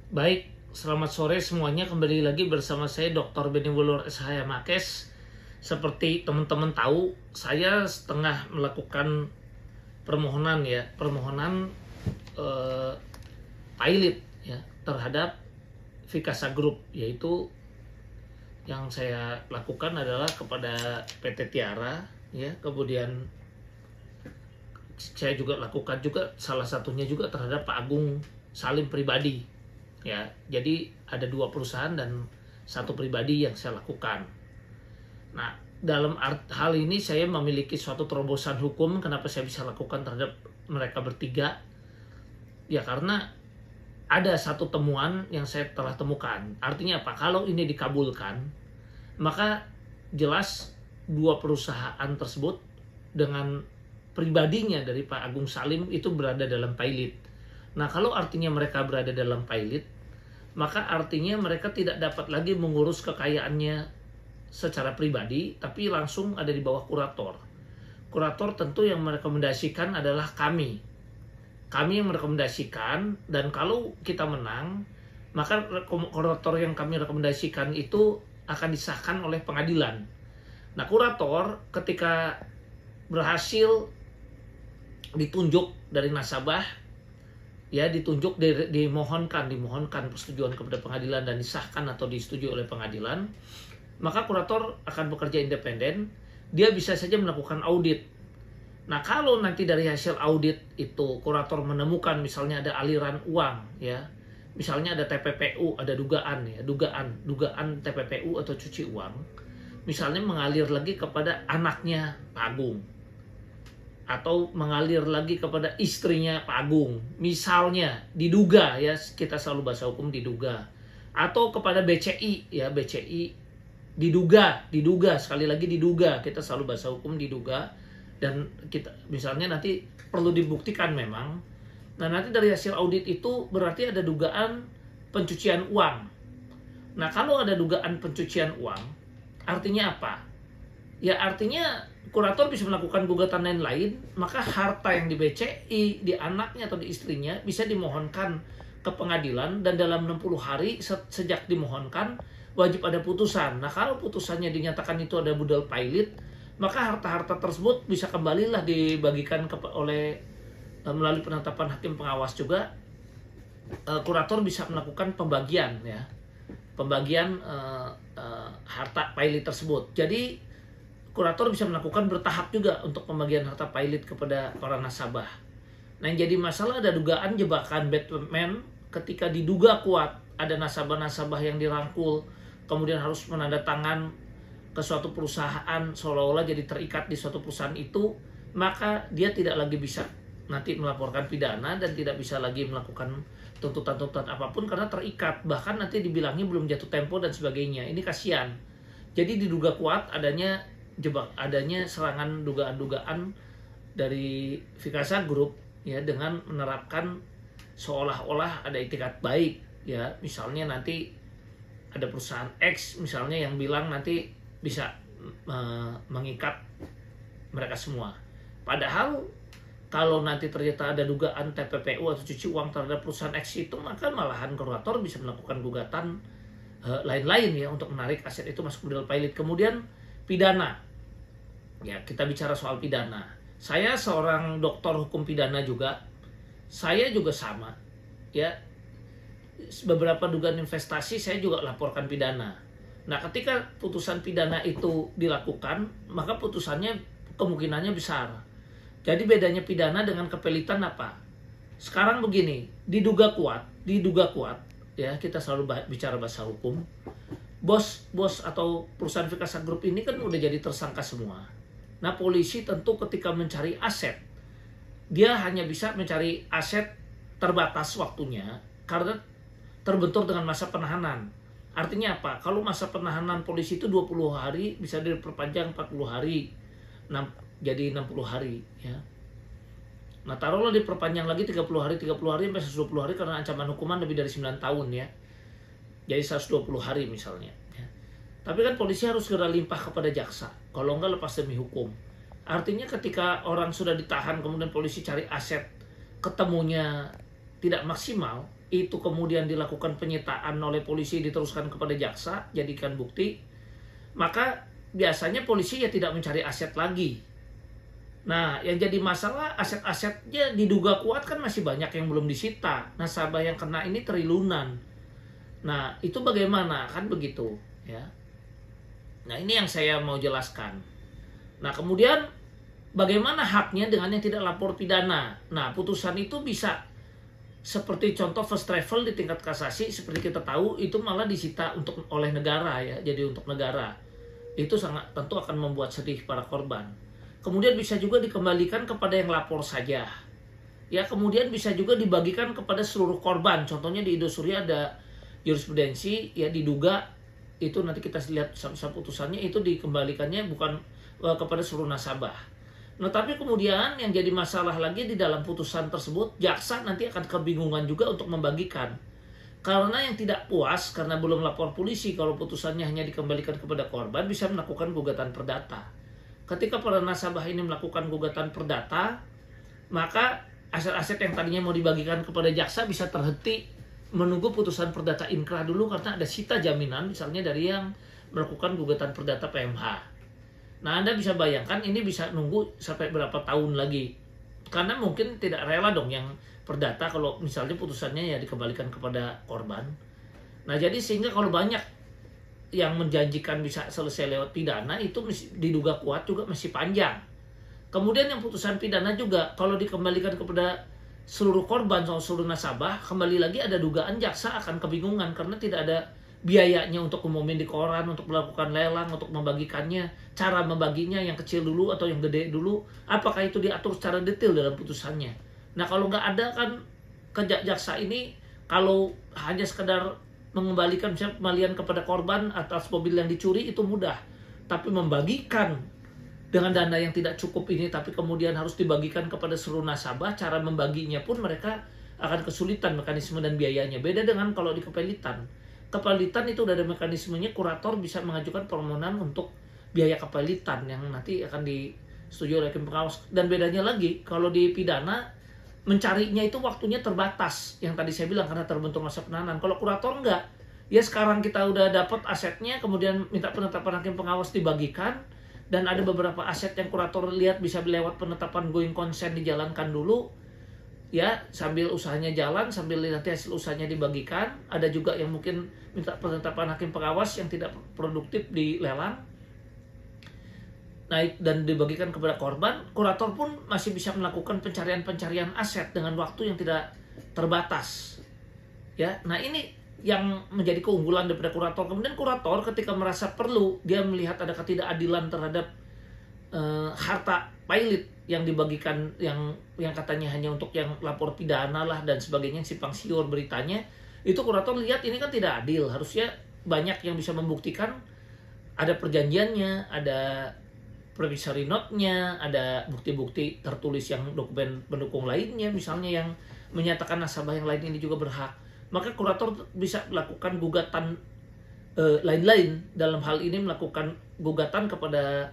Baik, selamat sore semuanya. Kembali lagi bersama saya Dr. Benny Wulur SH Makes. Seperti teman-teman tahu, saya setengah melakukan permohonan pilot ya terhadap Vikasa Group, yaitu yang saya lakukan adalah kepada PT Tiara ya, kemudian saya juga lakukan juga salah satunya juga terhadap Pak Agung Salim pribadi. Ya, jadi ada 2 perusahaan dan 1 pribadi yang saya lakukan. Nah, dalam hal ini saya memiliki suatu terobosan hukum. Kenapa saya bisa lakukan terhadap mereka bertiga? Ya karena ada satu temuan yang saya telah temukan. Artinya apa? Kalau ini dikabulkan, maka jelas 2 perusahaan tersebut dengan pribadinya dari Pak Agung Salim itu berada dalam pilot. Nah, kalau artinya mereka berada dalam pilot, maka artinya mereka tidak dapat lagi mengurus kekayaannya secara pribadi, tapi langsung ada di bawah kurator. Kurator tentu yang merekomendasikan adalah kami. Kami yang merekomendasikan, dan kalau kita menang, maka kurator yang kami rekomendasikan itu akan disahkan oleh pengadilan. Nah, kurator ketika berhasil ditunjuk dari nasabah, ya ditunjuk, dimohonkan persetujuan kepada pengadilan dan disahkan atau disetujui oleh pengadilan, maka kurator akan bekerja independen. Dia bisa saja melakukan audit. Nah, kalau nanti dari hasil audit itu kurator menemukan misalnya ada aliran uang ya, misalnya ada TPPU, ada dugaan TPPU atau cuci uang, misalnya mengalir lagi kepada anaknya Pak Agung, atau mengalir lagi kepada istrinya Pak Agung, misalnya diduga, ya kita selalu bahasa hukum diduga, atau kepada BCI ya, BCI diduga, sekali lagi diduga, kita selalu bahasa hukum diduga, dan kita misalnya nanti perlu dibuktikan memang. Nah, nanti dari hasil audit itu berarti ada dugaan pencucian uang. Nah, kalau ada dugaan pencucian uang, artinya apa? Ya artinya kurator bisa melakukan gugatan lain, maka harta yang di BCI, di anaknya atau di istrinya bisa dimohonkan ke pengadilan, dan dalam 60 hari sejak dimohonkan wajib ada putusan. Nah, kalau putusannya dinyatakan itu ada budal pilot, maka harta-harta tersebut bisa kembalilah dibagikan oleh melalui penetapan hakim pengawas juga. Kurator bisa melakukan pembagian ya, harta pilot tersebut. Jadi kurator bisa melakukan bertahap juga untuk pembagian harta pilot kepada para nasabah. Nah, yang jadi masalah ada dugaan jebakan Batman ketika diduga kuat ada nasabah-nasabah yang dirangkul, kemudian harus menandatangan ke suatu perusahaan, seolah-olah jadi terikat di suatu perusahaan itu, maka dia tidak lagi bisa nanti melaporkan pidana dan tidak bisa lagi melakukan tuntutan-tuntutan apapun karena terikat. Bahkan nanti dibilangnya belum jatuh tempo dan sebagainya. Ini kasihan. Jadi diduga kuat adanya serangan dugaan-dugaan dari Vikasa Group ya, dengan menerapkan seolah-olah ada itikat baik ya. Misalnya nanti ada perusahaan X misalnya yang bilang nanti bisa mengikat mereka semua. Padahal kalau nanti ternyata ada dugaan TPPU atau cuci uang terhadap perusahaan X itu, maka malahan kurator bisa melakukan gugatan lain-lain ya untuk menarik aset itu masuk ke dalam pilot. Kemudian pidana. Ya, kita bicara soal pidana. Saya seorang doktor hukum pidana juga. Saya juga sama. Ya. Beberapa dugaan investasi saya juga laporkan pidana. Nah, ketika putusan pidana itu dilakukan, maka putusannya kemungkinannya besar. Jadi bedanya pidana dengan kepelitan apa? Sekarang begini, diduga kuat, ya kita selalu bicara bahasa hukum. Bos atau perusahaan Vikasa Group ini kan udah jadi tersangka semua. Nah, polisi tentu ketika mencari aset, dia hanya bisa mencari aset terbatas waktunya karena terbentur dengan masa penahanan. Artinya apa? Kalau masa penahanan polisi itu 20 hari, bisa diperpanjang 40 hari. Jadi 60 hari ya. Nah, taruhlah diperpanjang lagi 30 hari sampai 120 hari karena ancaman hukuman lebih dari 9 tahun ya. Jadi 120 hari misalnya ya. Tapi kan polisi harus segera limpah kepada jaksa. Kalau enggak lepas demi hukum. Artinya ketika orang sudah ditahan kemudian polisi cari aset, ketemunya tidak maksimal, itu kemudian dilakukan penyitaan oleh polisi, diteruskan kepada jaksa, jadikan bukti, maka biasanya polisi ya tidak mencari aset lagi. Nah, yang jadi masalah aset-asetnya diduga kuat kan masih banyak yang belum disita. Nasabah yang kena ini triliunan. Nah, itu bagaimana? Kan begitu, ya. Nah, ini yang saya mau jelaskan. Nah, kemudian bagaimana haknya dengan yang tidak lapor pidana? Nah, putusan itu bisa seperti contoh first travel di tingkat kasasi, seperti kita tahu itu malah disita oleh negara, ya. Jadi untuk negara. Itu sangat tentu akan membuat sedih para korban. Kemudian bisa juga dikembalikan kepada yang lapor saja. Ya, kemudian bisa juga dibagikan kepada seluruh korban. Contohnya di Indosuria ada jurisprudensi, ya, diduga itu nanti kita lihat sama putusannya itu dikembalikannya bukan kepada seluruh nasabah. Nah, tapi kemudian yang jadi masalah lagi di dalam putusan tersebut, jaksa nanti akan kebingungan juga untuk membagikan. Karena yang tidak puas karena belum lapor polisi kalau putusannya hanya dikembalikan kepada korban bisa melakukan gugatan perdata. Ketika para nasabah ini melakukan gugatan perdata, maka aset-aset yang tadinya mau dibagikan kepada jaksa bisa terhenti menunggu putusan perdata inkrah dulu karena ada sita jaminan misalnya dari yang melakukan gugatan perdata PMH. Nah, Anda bisa bayangkan ini bisa nunggu sampai berapa tahun lagi. Karena mungkin tidak rela dong yang perdata kalau misalnya putusannya ya dikembalikan kepada korban. Nah, jadi sehingga kalau banyak yang menjanjikan bisa selesai lewat pidana itu diduga kuat juga masih panjang. Kemudian yang putusan pidana juga kalau dikembalikan kepada seluruh korban atau seluruh nasabah, kembali lagi ada dugaan jaksa akan kebingungan karena tidak ada biayanya untuk umumin di koran, untuk melakukan lelang, untuk membagikannya, cara membaginya yang kecil dulu atau yang gede dulu, apakah itu diatur secara detail dalam putusannya. Nah, kalau nggak ada kan jaksa ini kalau hanya sekedar mengembalikan kembalian kepada korban atas mobil yang dicuri itu mudah, tapi membagikan dengan dana yang tidak cukup ini tapi kemudian harus dibagikan kepada seluruh nasabah, cara membaginya pun mereka akan kesulitan mekanisme dan biayanya. Beda dengan kalau di kepelitan. Kepelitan itu udah ada mekanismenya, kurator bisa mengajukan permohonan untuk biaya kepelitan yang nanti akan disetujui oleh hakim pengawas. Dan bedanya lagi kalau di pidana mencarinya itu waktunya terbatas, yang tadi saya bilang karena terbentuk masa penahanan. Kalau kurator enggak, ya sekarang kita udah dapat asetnya, kemudian minta penetapan hakim pengawas dibagikan, dan ada beberapa aset yang kurator lihat bisa lewat penetapan going concern dijalankan dulu, ya sambil usahanya jalan, sambil nanti hasil usahanya dibagikan. Ada juga yang mungkin minta penetapan hakim pengawas yang tidak produktif dilelang, naik dan dibagikan kepada korban. Kurator pun masih bisa melakukan pencarian aset dengan waktu yang tidak terbatas. Ya, nah ini yang menjadi keunggulan daripada kurator. Kemudian kurator ketika merasa perlu, dia melihat ada ketidakadilan terhadap harta pilot yang dibagikan, yang katanya hanya untuk yang lapor pidana lah dan sebagainya, simpang siur beritanya, itu kurator lihat ini kan tidak adil. Harusnya banyak yang bisa membuktikan ada perjanjiannya, ada promissory note-nya, ada bukti-bukti tertulis yang dokumen pendukung lainnya, misalnya yang menyatakan nasabah yang lain ini juga berhak. Maka kurator bisa melakukan gugatan lain-lain, dalam hal ini melakukan gugatan kepada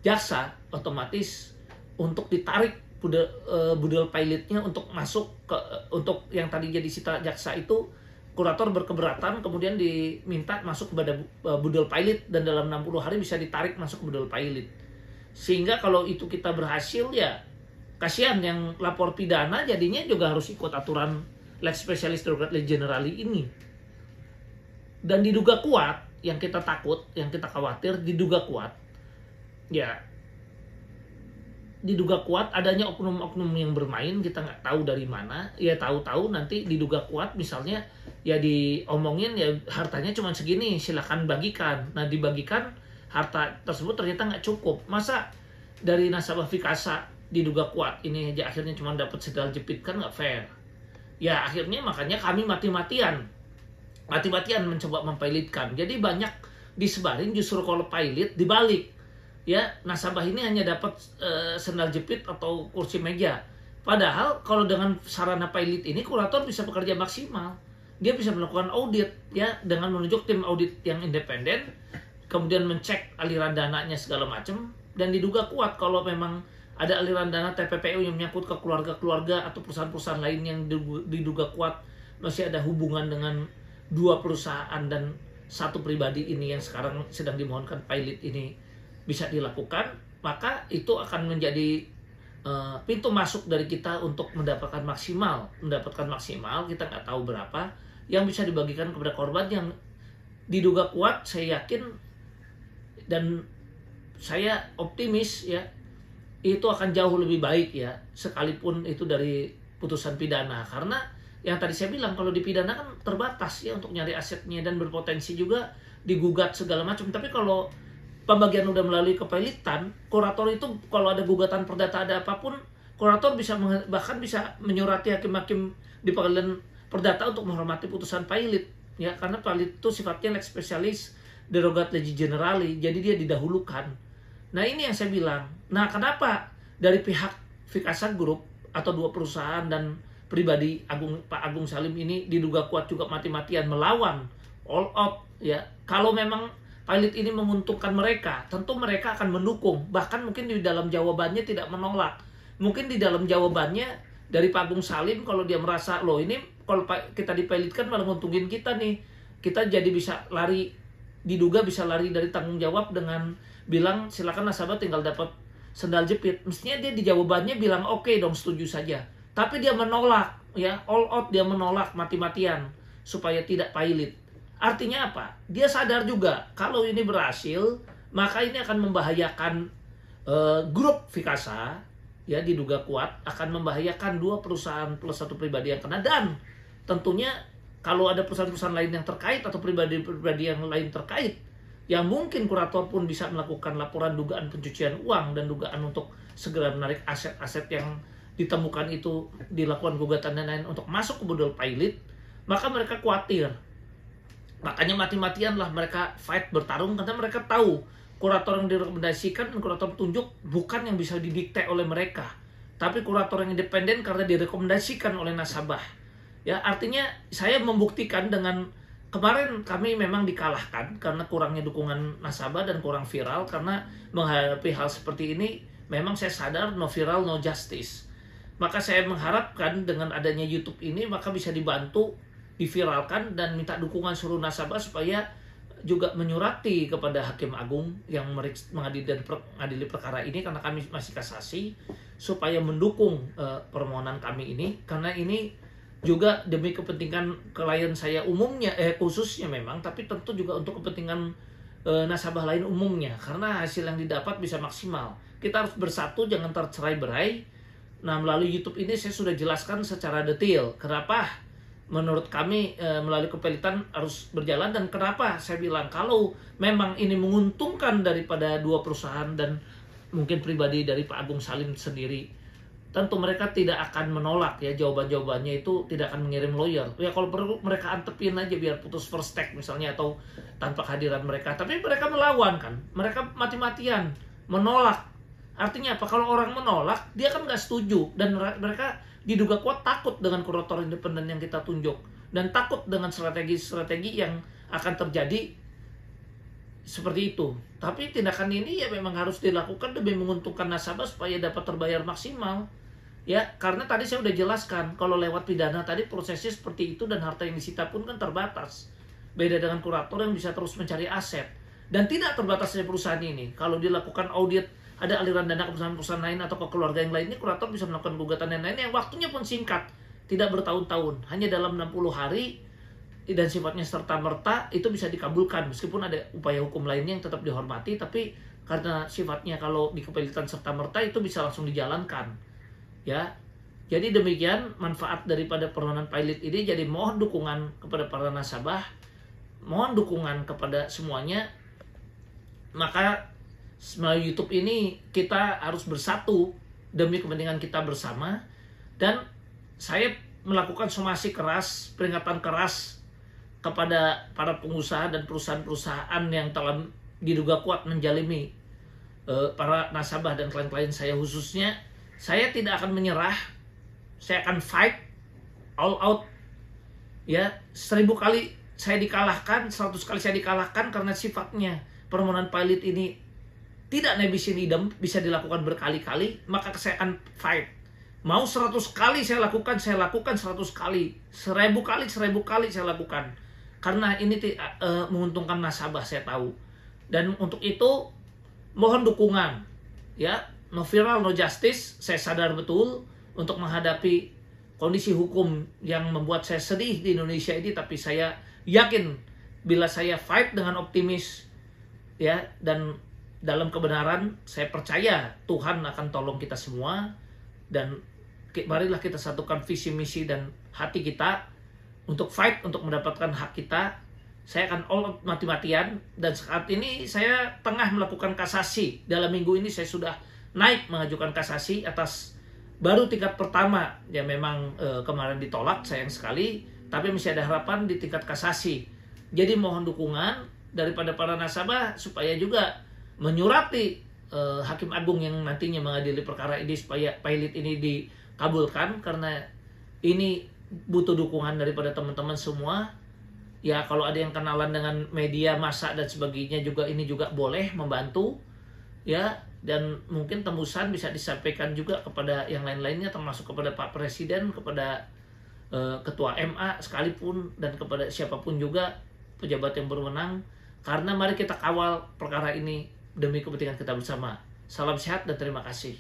jaksa, otomatis untuk ditarik budel pilotnya untuk masuk ke untuk yang tadi jadi sita jaksa itu, kurator berkeberatan kemudian diminta masuk kepada budel pilot dan dalam 60 hari bisa ditarik masuk ke budel pilot. Sehingga kalau itu kita berhasil, ya kasihan yang lapor pidana jadinya juga harus ikut aturan lex specialis darurat legis generali ini. Dan diduga kuat, yang kita takut, yang kita khawatir diduga kuat, ya diduga kuat adanya oknum-oknum yang bermain, kita nggak tahu dari mana. Ya tahu-tahu nanti diduga kuat misalnya ya diomongin ya hartanya cuma segini, silakan bagikan. Nah, dibagikan harta tersebut ternyata nggak cukup. Masa dari nasabah Vikasa diduga kuat ini aja akhirnya cuma dapat sendal jepit, kan nggak fair. Ya akhirnya makanya kami mati-matian mencoba mempilotkan. Jadi banyak disebarin justru kalau pilot dibalik. Ya, nasabah ini hanya dapat sendal jepit atau kursi meja. Padahal kalau dengan sarana pilot ini kurator bisa bekerja maksimal. Dia bisa melakukan audit ya dengan menunjuk tim audit yang independen, kemudian mencek aliran dananya segala macam, dan diduga kuat kalau memang ada aliran dana TPPU yang menyangkut ke keluarga-keluarga atau perusahaan-perusahaan lain yang diduga kuat masih ada hubungan dengan dua perusahaan dan satu pribadi ini yang sekarang sedang dimohonkan pilot ini bisa dilakukan, maka itu akan menjadi pintu masuk dari kita untuk mendapatkan maksimal. Kita nggak tahu berapa yang bisa dibagikan kepada korban yang diduga kuat. Saya yakin dan saya optimis ya, itu akan jauh lebih baik ya, sekalipun itu dari putusan pidana. Karena yang tadi saya bilang, kalau dipidana kan terbatas ya untuk nyari asetnya dan berpotensi juga digugat segala macam. Tapi kalau pembagian udah melalui kepailitan, kurator itu kalau ada gugatan perdata ada apapun, kurator bisa bahkan bisa menyurati hakim-hakim di pengadilan perdata untuk menghormati putusan pilot ya, karena pilot itu sifatnya lex specialis derogat legis generali, jadi dia didahulukan. Nah ini yang saya bilang. Nah kenapa dari pihak Vikasa Group atau dua perusahaan dan pribadi Pak Agung Salim ini diduga kuat juga mati-matian melawan all out ya, kalau memang pilot ini menguntungkan mereka, tentu mereka akan mendukung. Bahkan mungkin di dalam jawabannya tidak menolak. Mungkin di dalam jawabannya dari Pak Agung Salim, kalau dia merasa, loh ini kalau kita dipilotkan malah nguntungin kita nih, kita jadi bisa lari, diduga bisa lari dari tanggung jawab dengan bilang silakan nasabah tinggal dapat sendal jepit. Mestinya dia di jawabannya bilang oke dong, setuju saja. Tapi dia menolak ya, all out, dia menolak mati-matian supaya tidak pilot. Artinya apa? Dia sadar juga kalau ini berhasil, maka ini akan membahayakan grup Vikasa ya, diduga kuat akan membahayakan dua perusahaan plus satu pribadi yang kena. Dan tentunya kalau ada perusahaan-perusahaan lain yang terkait atau pribadi-pribadi yang lain terkait, yang mungkin kurator pun bisa melakukan laporan dugaan pencucian uang dan dugaan untuk segera menarik aset-aset yang ditemukan itu, dilakukan gugatan dan lain untuk masuk ke bodol pilot, maka mereka khawatir. Makanya mati-matian lah mereka fight, bertarung, karena mereka tahu kurator yang direkomendasikan dan kurator tunjuk bukan yang bisa didikte oleh mereka, tapi kurator yang independen karena direkomendasikan oleh nasabah. Ya, artinya saya membuktikan dengan kemarin kami memang dikalahkan karena kurangnya dukungan nasabah dan kurang viral. Karena menghadapi hal seperti ini memang saya sadar no viral no justice. Maka saya mengharapkan dengan adanya YouTube ini maka bisa dibantu diviralkan dan minta dukungan seluruh nasabah supaya juga menyurati kepada Hakim Agung yang mengadili perkara ini, karena kami masih kasasi, supaya mendukung permohonan kami ini, karena ini juga demi kepentingan klien saya umumnya, khususnya memang, tapi tentu juga untuk kepentingan nasabah lain umumnya, karena hasil yang didapat bisa maksimal. Kita harus bersatu, jangan tercerai-berai. Nah, melalui YouTube ini saya sudah jelaskan secara detail kenapa menurut kami melalui kepilitan harus berjalan, dan kenapa saya bilang kalau memang ini menguntungkan daripada dua perusahaan dan mungkin pribadi dari Pak Agung Salim sendiri, tentu mereka tidak akan menolak ya, jawaban-jawabannya itu tidak akan mengirim lawyer. Ya kalau perlu mereka antepin aja biar putus first take misalnya, atau tanpa kehadiran mereka. Tapi mereka melawan kan, mereka mati-matian menolak. Artinya apa? Kalau orang menolak, dia kan nggak setuju, dan mereka diduga kuat takut dengan kurator independen yang kita tunjuk, dan takut dengan strategi-strategi yang akan terjadi seperti itu. Tapi tindakan ini ya memang harus dilakukan demi menguntungkan nasabah supaya dapat terbayar maksimal. Ya, karena tadi saya udah jelaskan kalau lewat pidana tadi prosesnya seperti itu, dan harta yang disita pun kan terbatas. Beda dengan kurator yang bisa terus mencari aset, dan tidak terbatas dari perusahaan ini. Kalau dilakukan audit, ada aliran dana ke perusahaan-perusahaan lain atau ke keluarga yang lainnya, kurator bisa melakukan gugatan dan lain-lain yang waktunya pun singkat, tidak bertahun-tahun, hanya dalam 60 hari, dan sifatnya serta-merta itu bisa dikabulkan, meskipun ada upaya hukum lainnya yang tetap dihormati, tapi karena sifatnya kalau di kepilitan serta-merta itu bisa langsung dijalankan. Ya, jadi demikian manfaat daripada permohonan pilot ini. Jadi mohon dukungan kepada para nasabah, mohon dukungan kepada semuanya. Maka melalui YouTube ini kita harus bersatu demi kepentingan kita bersama, dan saya melakukan somasi keras, peringatan keras kepada para pengusaha dan perusahaan-perusahaan yang telah diduga kuat menjalimi para nasabah dan klien-klien saya khususnya. Saya tidak akan menyerah, saya akan fight all out. Ya, 1000 kali saya dikalahkan, 100 kali saya dikalahkan, karena sifatnya permohonan pilot ini tidak nebis in idem, bisa dilakukan berkali-kali, maka saya akan fight Mau 100 kali saya lakukan 100 kali. 1000 kali, 1000 kali saya lakukan. Karena ini menguntungkan nasabah, saya tahu. Dan untuk itu mohon dukungan. Ya, no viral, no justice. Saya sadar betul untuk menghadapi kondisi hukum yang membuat saya sedih di Indonesia ini, tapi saya yakin bila saya fight dengan optimis, ya, dan dalam kebenaran, saya percaya Tuhan akan tolong kita semua. Dan marilah kita satukan visi misi dan hati kita untuk fight untuk mendapatkan hak kita. Saya akan all out mati-matian, dan saat ini saya tengah melakukan kasasi. Dalam minggu ini saya sudah naik mengajukan kasasi atas baru tingkat pertama. Ya memang kemarin ditolak, sayang sekali, tapi masih ada harapan di tingkat kasasi. Jadi mohon dukungan daripada para nasabah supaya juga menyurati Hakim Agung yang nantinya mengadili perkara ini supaya pilot ini dikabulkan, karena ini butuh dukungan daripada teman-teman semua. Ya kalau ada yang kenalan dengan media massa dan sebagainya juga, ini juga boleh membantu, ya. Dan mungkin tembusan bisa disampaikan juga kepada yang lain-lainnya, termasuk kepada Pak Presiden, kepada Ketua MA sekalipun, dan kepada siapapun juga pejabat yang berwenang. Karena mari kita kawal perkara ini demi kepentingan kita bersama. Salam sehat dan terima kasih.